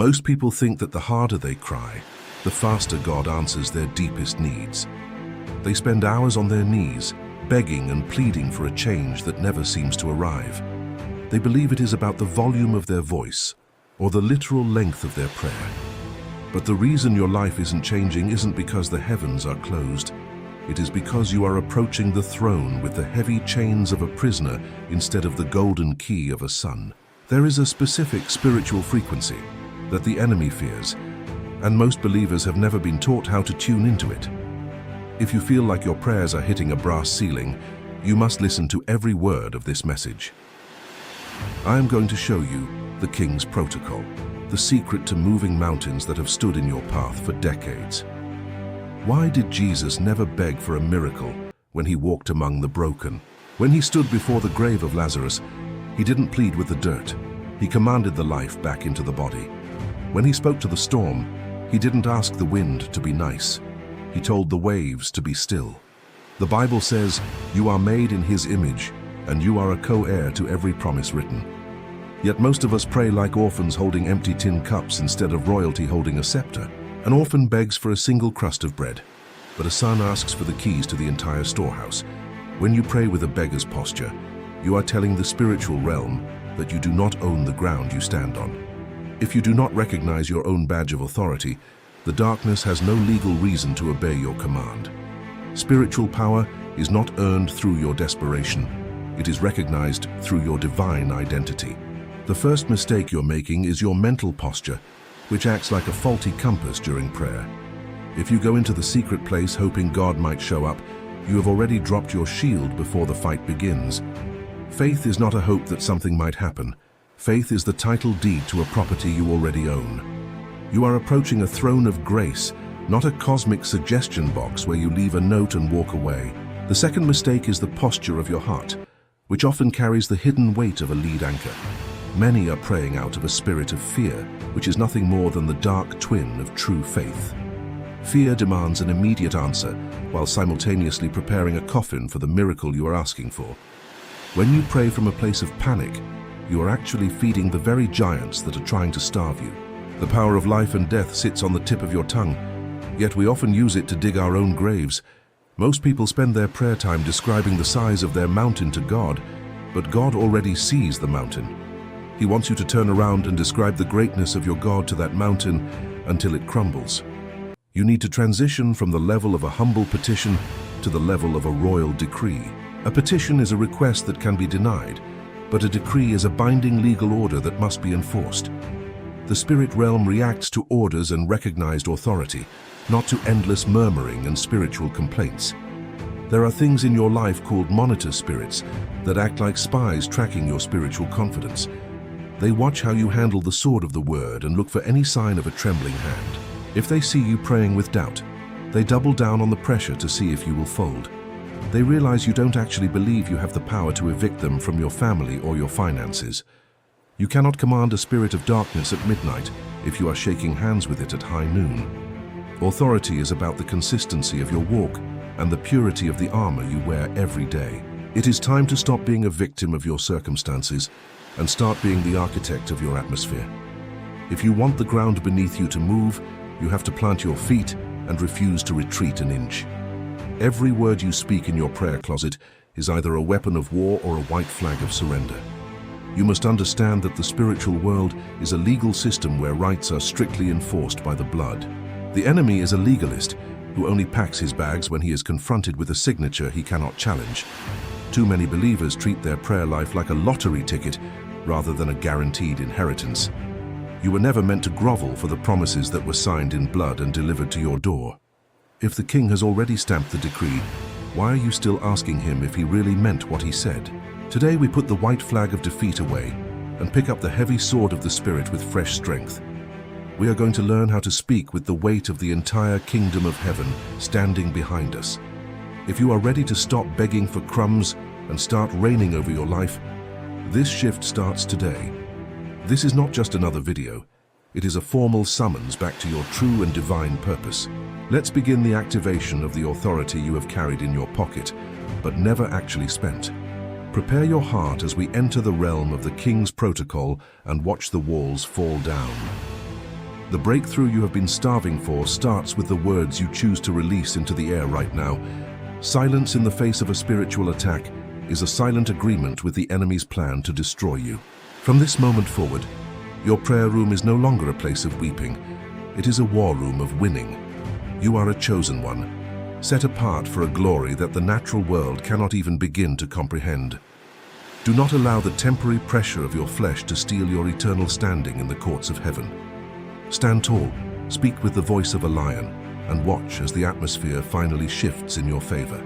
Most people think that the harder they cry, the faster God answers their deepest needs. They spend hours on their knees, begging and pleading for a change that never seems to arrive. They believe it is about the volume of their voice or the literal length of their prayer. But the reason your life isn't changing isn't because the heavens are closed. It is because you are approaching the throne with the heavy chains of a prisoner instead of the golden key of a son. There is a specific spiritual frequency that the enemy fears, and most believers have never been taught how to tune into it. If you feel like your prayers are hitting a brass ceiling, you must listen to every word of this message. I am going to show you the King's Protocol, the secret to moving mountains that have stood in your path for decades. Why did Jesus never beg for a miracle when he walked among the broken? When he stood before the grave of Lazarus, he didn't plead with the dirt. He commanded the life back into the body. When he spoke to the storm, he didn't ask the wind to be nice. He told the waves to be still. The Bible says, "You are made in his image, and you are a co-heir to every promise written." Yet most of us pray like orphans holding empty tin cups instead of royalty holding a scepter. An orphan begs for a single crust of bread, but a son asks for the keys to the entire storehouse. When you pray with a beggar's posture, you are telling the spiritual realm that you do not own the ground you stand on. If you do not recognize your own badge of authority, the darkness has no legal reason to obey your command. Spiritual power is not earned through your desperation. It is recognized through your divine identity. The first mistake you're making is your mental posture, which acts like a faulty compass during prayer. If you go into the secret place hoping God might show up, you have already dropped your shield before the fight begins. Faith is not a hope that something might happen. Faith is the title deed to a property you already own. You are approaching a throne of grace, not a cosmic suggestion box where you leave a note and walk away. The second mistake is the posture of your heart, which often carries the hidden weight of a lead anchor. Many are praying out of a spirit of fear, which is nothing more than the dark twin of true faith. Fear demands an immediate answer, while simultaneously preparing a coffin for the miracle you are asking for. When you pray from a place of panic, you are actually feeding the very giants that are trying to starve you. The power of life and death sits on the tip of your tongue, yet we often use it to dig our own graves. Most people spend their prayer time describing the size of their mountain to God, but God already sees the mountain. He wants you to turn around and describe the greatness of your God to that mountain until it crumbles. You need to transition from the level of a humble petition to the level of a royal decree. A petition is a request that can be denied, but a decree is a binding legal order that must be enforced. The spirit realm reacts to orders and recognized authority, not to endless murmuring and spiritual complaints. There are things in your life called monitor spirits that act like spies tracking your spiritual confidence. They watch how you handle the sword of the word and look for any sign of a trembling hand. If they see you praying with doubt, they double down on the pressure to see if you will fold. They realize you don't actually believe you have the power to evict them from your family or your finances. You cannot command a spirit of darkness at midnight if you are shaking hands with it at high noon. Authority is about the consistency of your walk and the purity of the armor you wear every day. It is time to stop being a victim of your circumstances and start being the architect of your atmosphere. If you want the ground beneath you to move, you have to plant your feet and refuse to retreat an inch. Every word you speak in your prayer closet is either a weapon of war or a white flag of surrender. You must understand that the spiritual world is a legal system where rights are strictly enforced by the blood. The enemy is a legalist who only packs his bags when he is confronted with a signature he cannot challenge. Too many believers treat their prayer life like a lottery ticket rather than a guaranteed inheritance. You were never meant to grovel for the promises that were signed in blood and delivered to your door. If the king has already stamped the decree, why are you still asking him if he really meant what he said? Today we put the white flag of defeat away and pick up the heavy sword of the Spirit with fresh strength. We are going to learn how to speak with the weight of the entire kingdom of heaven standing behind us. If you are ready to stop begging for crumbs and start reigning over your life, this shift starts today. This is not just another video. It is a formal summons back to your true and divine purpose. Let's begin the activation of the authority you have carried in your pocket, but never actually spent. Prepare your heart as we enter the realm of the King's Protocol and watch the walls fall down. The breakthrough you have been starving for starts with the words you choose to release into the air right now. Silence in the face of a spiritual attack is a silent agreement with the enemy's plan to destroy you. From this moment forward, your prayer room is no longer a place of weeping. It is a war room of winning. You are a chosen one, set apart for a glory that the natural world cannot even begin to comprehend. Do not allow the temporary pressure of your flesh to steal your eternal standing in the courts of heaven. Stand tall, speak with the voice of a lion, and watch as the atmosphere finally shifts in your favor.